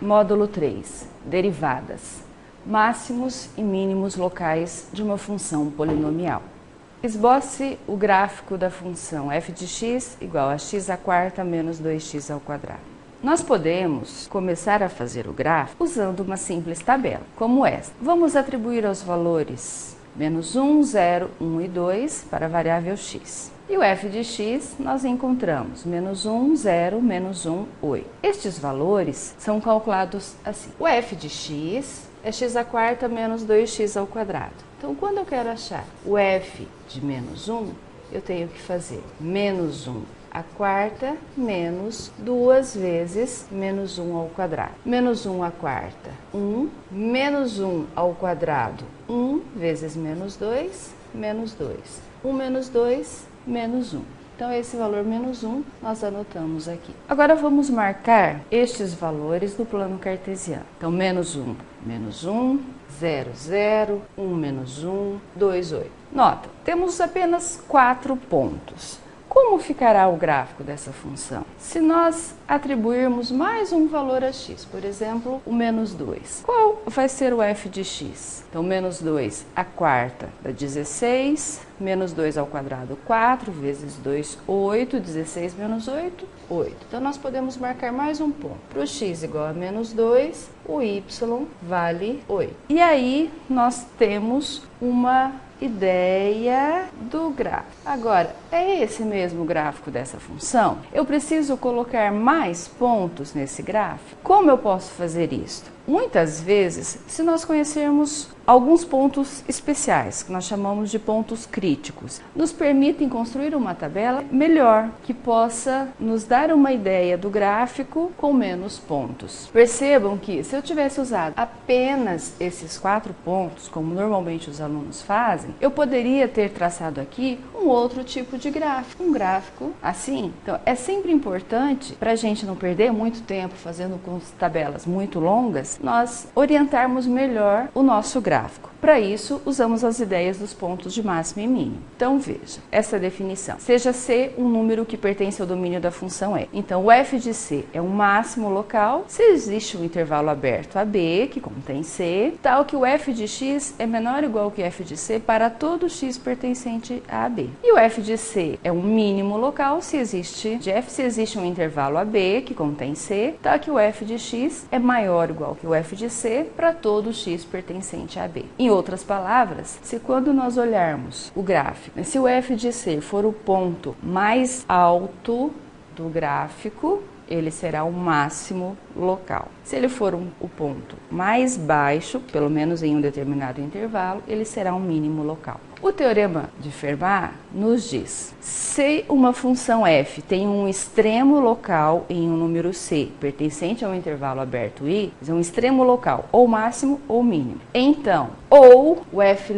Módulo 3. Derivadas. Máximos e mínimos locais de uma função polinomial. Esboce o gráfico da função f de x igual a x à quarta menos 2x ao quadrado. Nós podemos começar a fazer o gráfico usando uma simples tabela, como esta. Vamos atribuir aos valores menos 1, 0, 1 e 2 para a variável x. E o f de x nós encontramos menos 1, 0, menos 1, 8. Estes valores são calculados assim. O f de x é x à quarta menos 2x ao quadrado. Então, quando eu quero achar o f de menos 1, eu tenho que fazer menos 1 à quarta menos 2 vezes menos 1 ao quadrado. Menos 1 à quarta, 1. Menos 1 ao quadrado, 1 vezes menos 2, menos 2. 1 menos 2, menos 1. Então, esse valor menos 1 nós anotamos aqui. Agora, vamos marcar estes valores no plano cartesiano. Então, menos 1, 0, 0, 1 menos 1, 2, 8. Nota, temos apenas 4 pontos. Como ficará o gráfico dessa função? Se nós atribuirmos mais um valor a x, por exemplo, o menos 2, qual vai ser o f de x? Então, menos 2 à quarta dá 16, menos 2 ao quadrado, 4, vezes 2, 8, 16 menos 8, 8. Então, nós podemos marcar mais um ponto. Para o x igual a menos 2, o y vale 8. E aí, nós temos uma ideia do gráfico. Agora, é esse mesmo gráfico dessa função? Eu preciso colocar mais pontos nesse gráfico? Como eu posso fazer isso? Muitas vezes, se nós conhecermos alguns pontos especiais, que nós chamamos de pontos críticos, nos permitem construir uma tabela melhor, que possa nos dar uma ideia do gráfico com menos pontos. Percebam que, se eu tivesse usado apenas esses 4 pontos, como normalmente os alunos fazem, eu poderia ter traçado aqui um outro tipo de gráfico, um gráfico assim. Então, é sempre importante, para a gente não perder muito tempo fazendo com tabelas muito longas, nós orientarmos melhor o nosso gráfico. Para isso, usamos as ideias dos pontos de máximo e mínimo. Então, veja, essa definição. Seja C um número que pertence ao domínio da função E. Então, o f de C é um máximo local se existe um intervalo aberto AB, que contém C, tal que o f de x é menor ou igual que f de C para todo x pertencente a AB. E o f de C é um mínimo local se existe um intervalo AB, que contém C, tal que o f de x é maior ou igual que o f de C para todo x pertencente a AB. Em outras palavras, se quando nós olharmos o gráfico, se o f de C for o ponto mais alto do gráfico, ele será o máximo local. Se ele for o ponto mais baixo, pelo menos em um determinado intervalo, ele será um mínimo local. O teorema de Fermat nos diz: se uma função f tem um extremo local em um número c pertencente a um intervalo aberto i, é um extremo local, ou máximo ou mínimo, então, ou o f'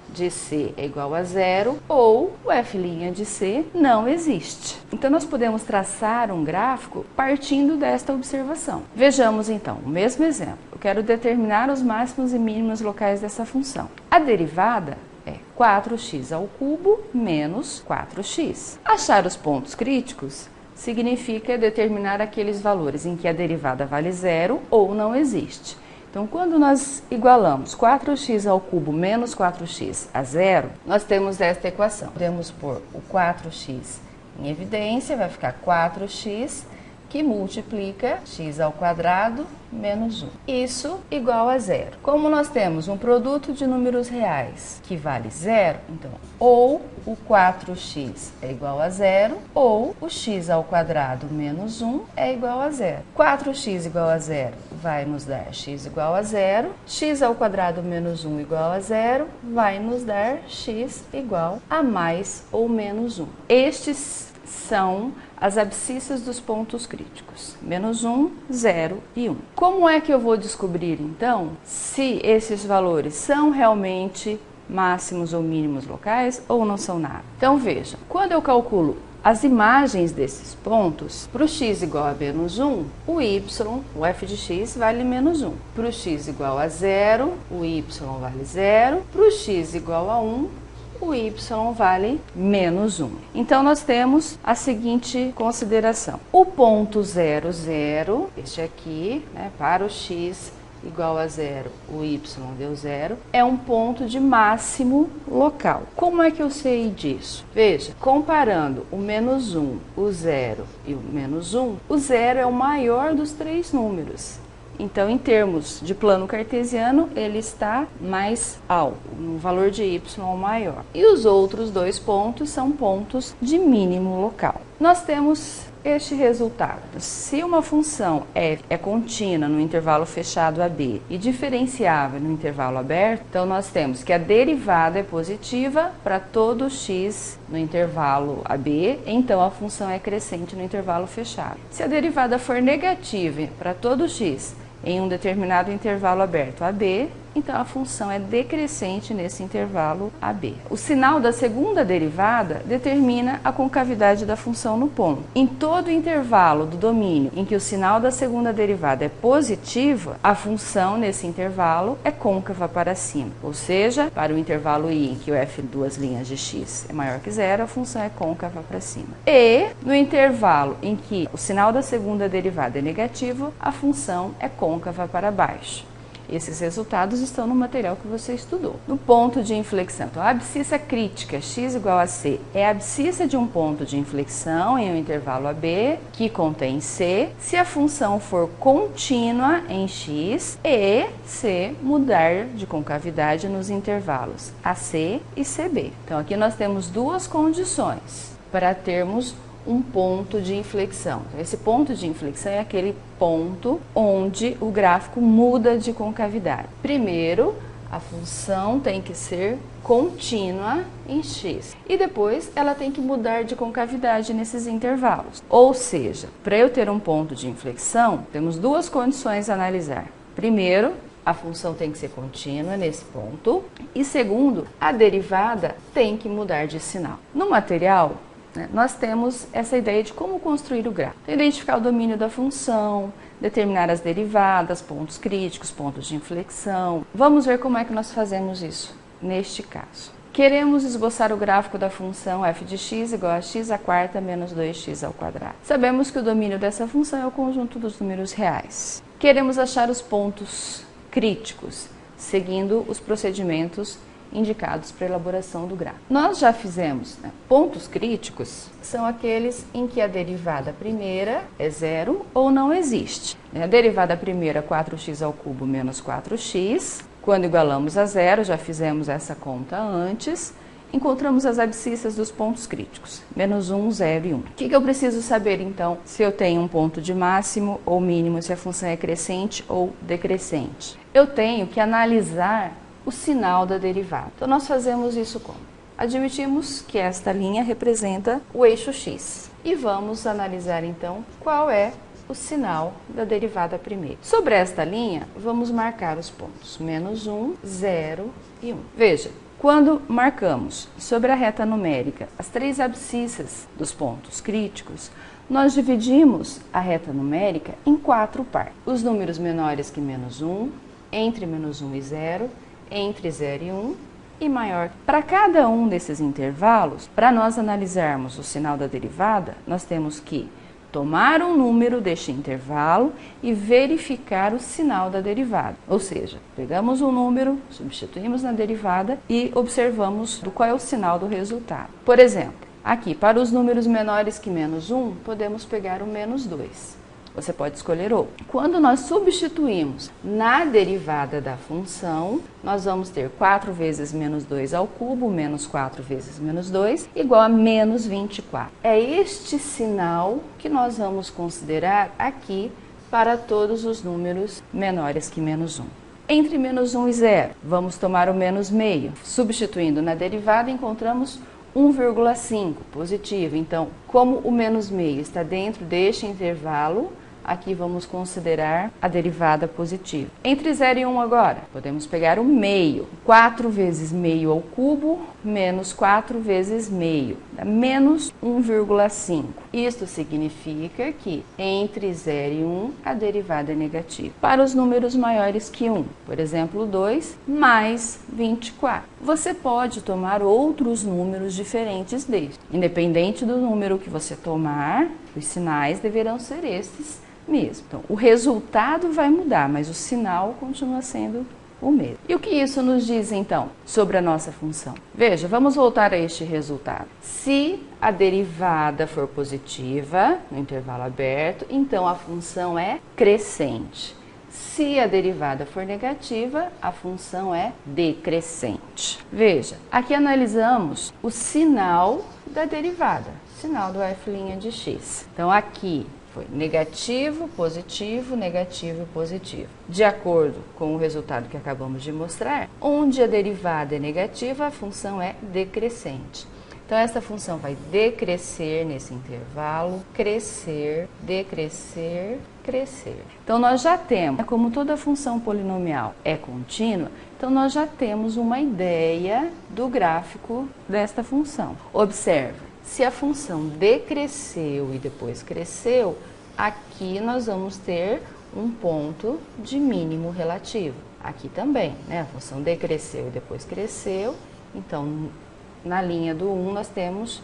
de C é igual a 0, ou o f' de C não existe. Então, nós podemos traçar um gráfico partindo desta observação. Vejamos, então, o mesmo exemplo. Eu quero determinar os máximos e mínimos locais dessa função. A derivada é 4x ao cubo menos 4x. Achar os pontos críticos significa determinar aqueles valores em que a derivada vale 0 ou não existe. Então, quando nós igualamos 4x ao cubo menos 4x a 0, nós temos esta equação. Podemos pôr o 4x em evidência, vai ficar 4x que multiplica x ao quadrado menos 1. Isso igual a 0. Como nós temos um produto de números reais que vale 0, então, ou o 4x é igual a 0, ou o x ao quadrado menos 1 é igual a 0. 4x igual a 0 vai nos dar x igual a 0, x ao quadrado menos 1 igual a 0 vai nos dar x igual a mais ou menos 1. Estes são as abscissas dos pontos críticos, menos 1, 0 e 1. Como é que eu vou descobrir, então, se esses valores são realmente máximos ou mínimos locais ou não são nada? Então, veja, quando eu calculo as imagens desses pontos, para o x igual a menos 1, o y, o f de x, vale menos 1. Para o x igual a 0, o y vale 0. Para o x igual a 1, o y vale menos 1. Então, nós temos a seguinte consideração. O ponto 0, 0, este aqui, né, para o x igual a 0, o y deu 0, é um ponto de máximo local. Como é que eu sei disso? Veja, comparando o menos 1, o 0 e o menos 1, o 0 é o maior dos três números. Então, em termos de plano cartesiano, ele está mais alto, no valor de y maior. E os outros dois pontos são pontos de mínimo local. Nós temos este resultado. Se uma função f é contínua no intervalo fechado AB e diferenciável no intervalo aberto, então nós temos que a derivada é positiva para todo x no intervalo AB, então a função é crescente no intervalo fechado. Se a derivada for negativa para todo x em um determinado intervalo aberto AB, então a função é decrescente nesse intervalo AB. O sinal da segunda derivada determina a concavidade da função no ponto. Em todo intervalo do domínio em que o sinal da segunda derivada é positiva, a função nesse intervalo é côncava para cima. Ou seja, para o intervalo I em que o f duas linhas de x é maior que zero, a função é côncava para cima. E no intervalo em que o sinal da segunda derivada é negativo, a função é côncava para baixo. Esses resultados estão no material que você estudou. No ponto de inflexão, então, a abscissa crítica x igual a c é a abscissa de um ponto de inflexão em um intervalo AB que contém c, se a função for contínua em x e c mudar de concavidade nos intervalos AC e CB. Então, aqui nós temos duas condições para termos um ponto de inflexão. Esse ponto de inflexão é aquele ponto onde o gráfico muda de concavidade. Primeiro, a função tem que ser contínua em x e depois ela tem que mudar de concavidade nesses intervalos. Ou seja, para eu ter um ponto de inflexão, temos duas condições a analisar. Primeiro, a função tem que ser contínua nesse ponto e segundo, a derivada tem que mudar de sinal. No material, nós temos essa ideia de como construir o gráfico. Identificar o domínio da função, determinar as derivadas, pontos críticos, pontos de inflexão. Vamos ver como é que nós fazemos isso neste caso. Queremos esboçar o gráfico da função f de x igual a x à quarta menos 2x ao quadrado. Sabemos que o domínio dessa função é o conjunto dos números reais. Queremos achar os pontos críticos, seguindo os procedimentos indicados para a elaboração do gráfico. Nós já fizemos, pontos críticos são aqueles em que a derivada primeira é zero ou não existe. A derivada primeira 4x ao cubo menos 4x, quando igualamos a zero, já fizemos essa conta antes, encontramos as abscissas dos pontos críticos, menos 1, 0 e 1. O que eu preciso saber então se eu tenho um ponto de máximo ou mínimo, se a função é crescente ou decrescente? Eu tenho que analisar o sinal da derivada. Então, nós fazemos isso como? Admitimos que esta linha representa o eixo x. E vamos analisar, então, qual é o sinal da derivada primeira. Sobre esta linha, vamos marcar os pontos menos 1, 0 e 1. Veja, quando marcamos sobre a reta numérica as três abscissas dos pontos críticos, nós dividimos a reta numérica em 4 partes. Os números menores que menos 1, entre menos 1 e 0, entre 0 e 1 e maior. Para cada um desses intervalos, para nós analisarmos o sinal da derivada, nós temos que tomar um número deste intervalo e verificar o sinal da derivada. Ou seja, pegamos um número, substituímos na derivada e observamos qual é o sinal do resultado. Por exemplo, aqui, para os números menores que menos 1, podemos pegar o menos 2. Você pode escolher outro. Quando nós substituímos na derivada da função, nós vamos ter 4 vezes menos 2 ao cubo, menos 4 vezes menos 2, igual a menos 24. É este sinal que nós vamos considerar aqui para todos os números menores que menos 1. Entre menos 1 e 0, vamos tomar o menos meio. Substituindo na derivada, encontramos 1,5 positivo. Então, como o menos meio está dentro deste intervalo, aqui vamos considerar a derivada positiva. Entre 0 e 1 agora, podemos pegar o meio. 4 vezes meio ao cubo, menos 4 vezes meio, dá menos 1,5. Isto significa que entre 0 e 1, a derivada é negativa. Para os números maiores que 1, por exemplo, 2 mais 24. Você pode tomar outros números diferentes deste. Independente do número que você tomar, os sinais deverão ser estes mesmo. Então, o resultado vai mudar, mas o sinal continua sendo o mesmo. E o que isso nos diz, então, sobre a nossa função? Veja, vamos voltar a este resultado. Se a derivada for positiva, no intervalo aberto, então a função é crescente. Se a derivada for negativa, a função é decrescente. Veja, aqui analisamos o sinal da derivada, sinal do f' de x. Então, aqui foi negativo, positivo, negativo e positivo. De acordo com o resultado que acabamos de mostrar, onde a derivada é negativa, a função é decrescente. Então, essa função vai decrescer nesse intervalo, crescer, decrescer, crescer. Então, nós já temos, como toda função polinomial é contínua, então nós já temos uma ideia do gráfico desta função. Observe. Se a função decresceu e depois cresceu, aqui nós vamos ter um ponto de mínimo relativo. Aqui também, né? A função decresceu e depois cresceu, então na linha do 1 nós temos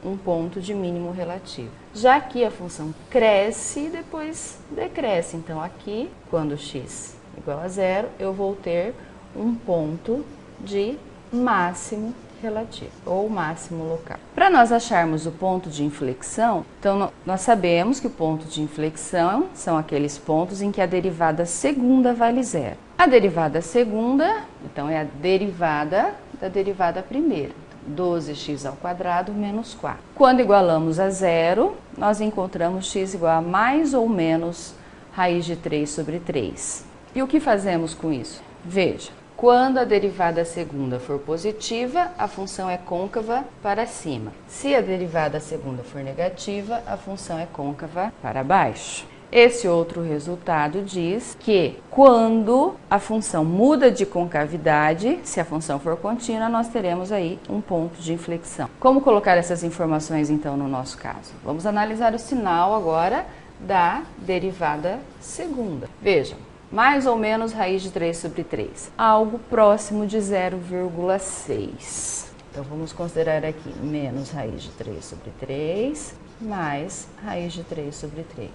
um ponto de mínimo relativo. Já aqui a função cresce e depois decresce, então aqui, quando x igual a 0, eu vou ter um ponto de máximo relativo, ou máximo local. Para nós acharmos o ponto de inflexão, então nós sabemos que o ponto de inflexão são aqueles pontos em que a derivada segunda vale zero. A derivada segunda, então, é a derivada da derivada primeira. 12x² menos 4. Quando igualamos a zero, nós encontramos x igual a mais ou menos raiz de 3 sobre 3. E o que fazemos com isso? Veja. Quando a derivada segunda for positiva, a função é côncava para cima. Se a derivada segunda for negativa, a função é côncava para baixo. Esse outro resultado diz que quando a função muda de concavidade, se a função for contínua, nós teremos aí um ponto de inflexão. Como colocar essas informações então no nosso caso? Vamos analisar o sinal agora da derivada segunda. Vejam. Mais ou menos raiz de 3 sobre 3, algo próximo de 0,6. Então, vamos considerar aqui menos raiz de 3 sobre 3, mais raiz de 3 sobre 3.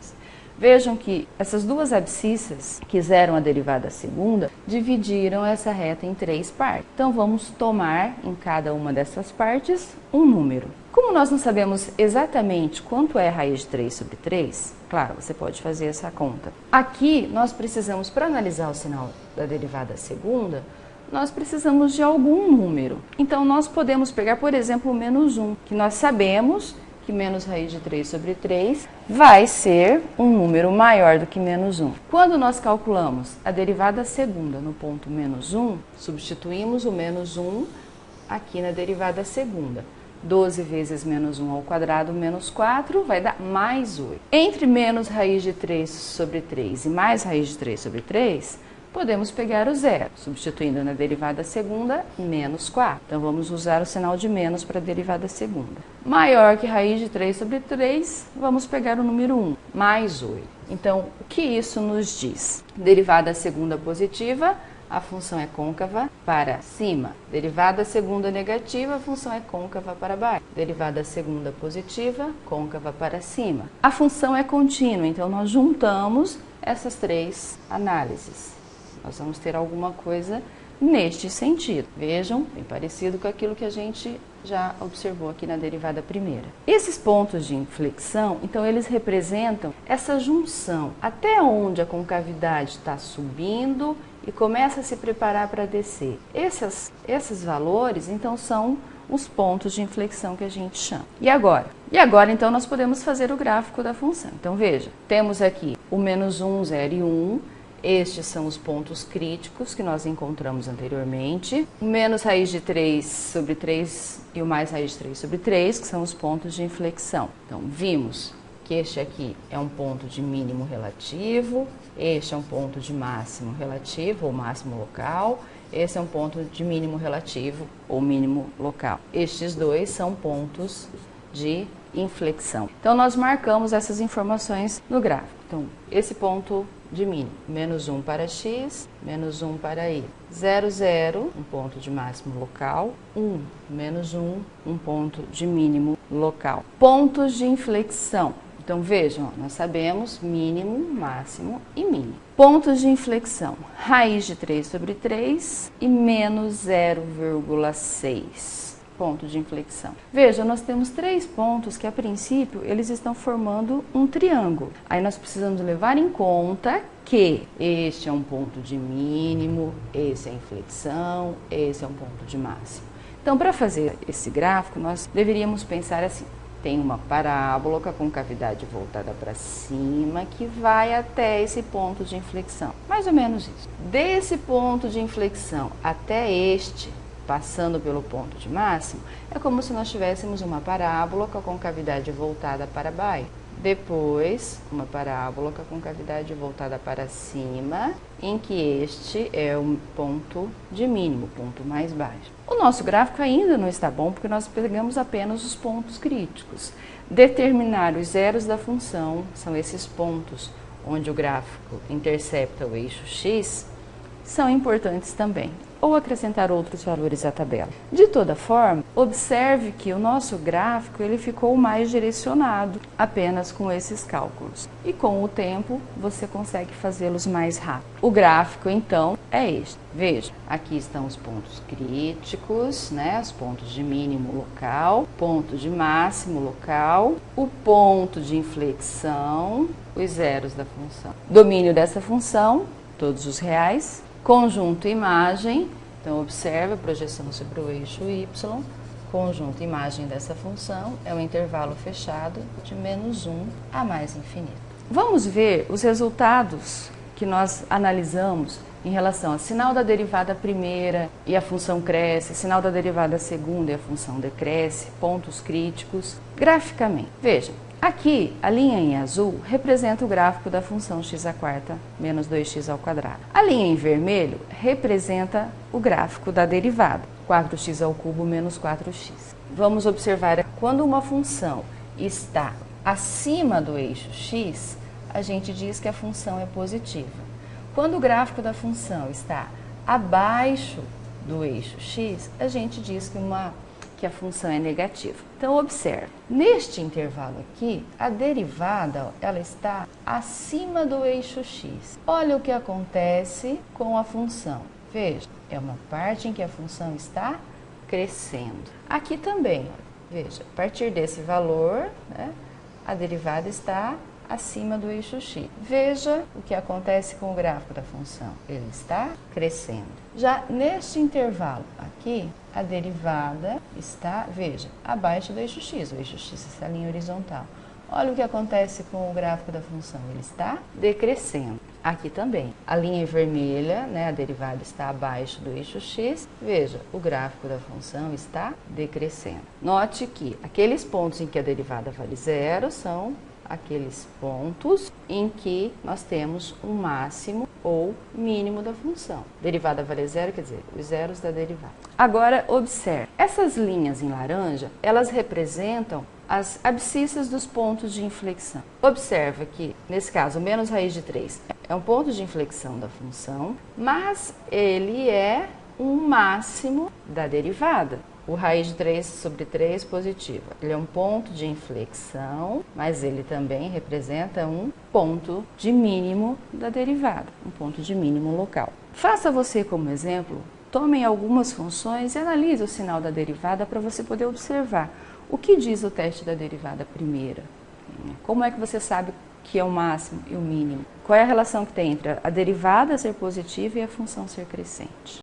Vejam que essas duas abscissas, que zeram a derivada segunda, dividiram essa reta em 3 partes. Então, vamos tomar em cada uma dessas partes um número. Como nós não sabemos exatamente quanto é raiz de 3 sobre 3, claro, você pode fazer essa conta. Aqui, nós precisamos, para analisar o sinal da derivada segunda, nós precisamos de algum número. Então, nós podemos pegar, por exemplo, o menos 1, que nós sabemos que menos raiz de 3 sobre 3 vai ser um número maior do que menos 1. Quando nós calculamos a derivada segunda no ponto menos 1, substituímos o menos 1 aqui na derivada segunda. 12 vezes menos 1 ao quadrado menos 4 vai dar mais 8. Entre menos raiz de 3 sobre 3 e mais raiz de 3 sobre 3, podemos pegar o zero, substituindo na derivada segunda, menos 4. Então, vamos usar o sinal de menos para a derivada segunda. Maior que raiz de 3 sobre 3, vamos pegar o número 1, mais 8. Então, o que isso nos diz? Derivada segunda positiva, a função é côncava para cima. Derivada segunda negativa, a função é côncava para baixo. Derivada segunda positiva, côncava para cima. A função é contínua, então nós juntamos essas 3 análises. Nós vamos ter alguma coisa neste sentido. Vejam, bem parecido com aquilo que a gente já observou aqui na derivada primeira. Esses pontos de inflexão, então, eles representam essa junção, até onde a concavidade está subindo e começa a se preparar para descer. Esses valores, então, são os pontos de inflexão que a gente chama. E agora? Então, nós podemos fazer o gráfico da função. Então, veja, temos aqui o menos 1, 0 e 1. Estes são os pontos críticos que nós encontramos anteriormente. O menos raiz de 3 sobre 3 e o mais raiz de 3 sobre 3, que são os pontos de inflexão. Então, vimos que este aqui é um ponto de mínimo relativo, este é um ponto de máximo relativo ou máximo local, esse é um ponto de mínimo relativo ou mínimo local. Estes dois são pontos de inflexão. Então, nós marcamos essas informações no gráfico. Então, esse ponto de mínimo, menos 1 para x, menos 1 para y. 0, 0, um ponto de máximo local. 1, menos 1, um ponto de mínimo local. Pontos de inflexão. Então, vejam, nós sabemos mínimo, máximo e mínimo. Pontos de inflexão, raiz de 3 sobre 3 e menos 0,6. Ponto de inflexão. Veja, nós temos 3 pontos que, a princípio, eles estão formando um triângulo. Aí nós precisamos levar em conta que este é um ponto de mínimo, esse é a inflexão, esse é um ponto de máximo. Então, para fazer esse gráfico, nós deveríamos pensar assim. Tem uma parábola com a concavidade voltada para cima que vai até esse ponto de inflexão. Mais ou menos isso. Desse ponto de inflexão até este, passando pelo ponto de máximo, é como se nós tivéssemos uma parábola com a concavidade voltada para baixo. Depois, uma parábola com a concavidade voltada para cima, em que este é o ponto de mínimo, ponto mais baixo. O nosso gráfico ainda não está bom porque nós pegamos apenas os pontos críticos. Determinar os zeros da função, são esses pontos onde o gráfico intercepta o eixo x, são importantes também, ou acrescentar outros valores à tabela. De toda forma, observe que o nosso gráfico ele ficou mais direcionado apenas com esses cálculos. E com o tempo, você consegue fazê-los mais rápido. O gráfico, então, é este. Veja, aqui estão os pontos críticos, né? Os pontos de mínimo local, ponto de máximo local, o ponto de inflexão, os zeros da função. Domínio dessa função, todos os reais. Conjunto imagem, então observe a projeção sobre o eixo y, conjunto imagem dessa função é um intervalo fechado de menos 1 a mais infinito. Vamos ver os resultados que nós analisamos em relação ao sinal da derivada primeira e a função cresce, sinal da derivada segunda e a função decresce, pontos críticos, graficamente. Veja. Aqui, a linha em azul representa o gráfico da função x² menos 2x². A linha em vermelho representa o gráfico da derivada, 4x³ menos 4x. Vamos observar, quando uma função está acima do eixo x, a gente diz que a função é positiva. Quando o gráfico da função está abaixo do eixo x, a gente diz que a função é negativa. Então, observe, neste intervalo aqui, a derivada ela está acima do eixo x. Olha o que acontece com a função. Veja, é uma parte em que a função está crescendo. Aqui também, veja, a partir desse valor, né, a derivada está acima do eixo x. Veja o que acontece com o gráfico da função. Ele está crescendo. Já neste intervalo aqui, a derivada está, veja, abaixo do eixo x. O eixo x é essa linha horizontal. Olha o que acontece com o gráfico da função. Ele está decrescendo. Aqui também. A linha vermelha, né, a derivada está abaixo do eixo x. Veja, o gráfico da função está decrescendo. Note que aqueles pontos em que a derivada vale zero são aqueles pontos em que nós temos um máximo ou mínimo da função. Derivada vale zero, quer dizer, os zeros da derivada. Agora, observe, essas linhas em laranja, elas representam as abscissas dos pontos de inflexão. Observa que, nesse caso, menos raiz de 3 é um ponto de inflexão da função, mas ele é um máximo da derivada. O raiz de 3 sobre 3 positiva. Ele é um ponto de inflexão, mas ele também representa um ponto de mínimo da derivada, um ponto de mínimo local. Faça você como exemplo, tome algumas funções e analise o sinal da derivada para você poder observar o que diz o teste da derivada primeira. Como é que você sabe que é o máximo e o mínimo? Qual é a relação que tem entre a derivada ser positiva e a função ser crescente?